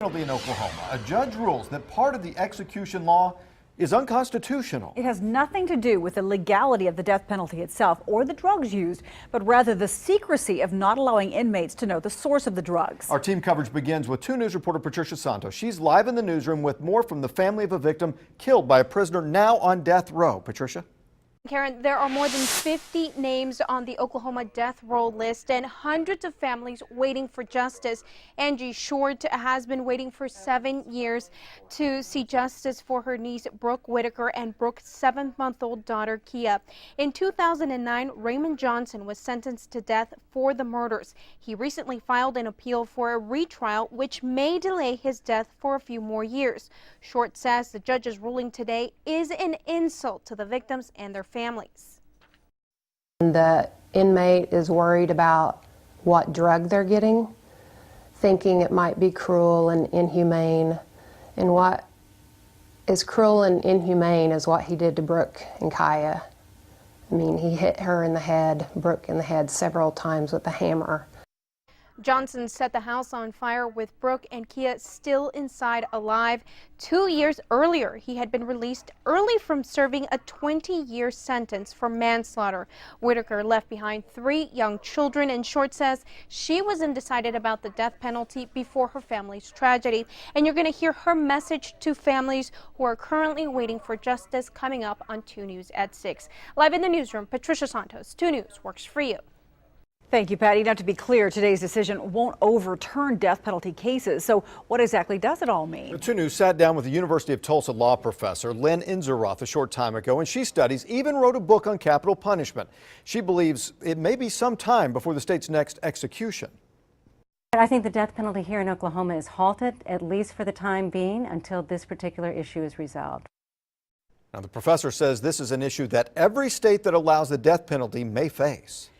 Penalty in Oklahoma. A judge rules that part of the execution law is unconstitutional. It has nothing to do with the legality of the death penalty itself or the drugs used, but rather the secrecy of not allowing inmates to know the source of the drugs. Our team coverage begins with 2 News reporter Patricia Santos. She's live in the newsroom with more from the family of a victim killed by a prisoner now on death row. Patricia? Karen, there are more than 50 names on the Oklahoma death row list and hundreds of families waiting for justice. Angie Short has been waiting for 7 years to see justice for her niece, Brooke Whitaker, and Brooke's 7-month-old daughter, Kia. In 2009, Raymond Johnson was sentenced to death for the murders. He recently filed an appeal for a retrial, which may delay his death for a few more years. Short says the judge's ruling today is an insult to the victims and their families. The inmate is worried about what drug they're getting, thinking it might be cruel and inhumane. And what is cruel and inhumane is what he did to Brooke and Kaya. I mean, he hit her in the head, Brooke in the head, several times with a hammer. Johnson set the house on fire with Brooke and Kia still inside alive. 2 years earlier, he had been released early from serving a 20-year sentence for manslaughter. Whitaker left behind 3 young children, and Short says she was undecided about the death penalty before her family's tragedy. And you're going to hear her message to families who are currently waiting for justice coming up on 2 News at 6. Live in the newsroom, Patricia Santos, 2 News works for you. Thank you, Patty. Now, to be clear, today's decision won't overturn death penalty cases. So what exactly does it all mean? 2 News sat down with the University of Tulsa law professor Lynn Inzeroth a short time ago, and she studies, even wrote a book on capital punishment. She believes it may be some time before the state's next execution. I think the death penalty here in Oklahoma is halted, at least for the time being, until this particular issue is resolved. Now, the professor says this is an issue that every state that allows the death penalty may face.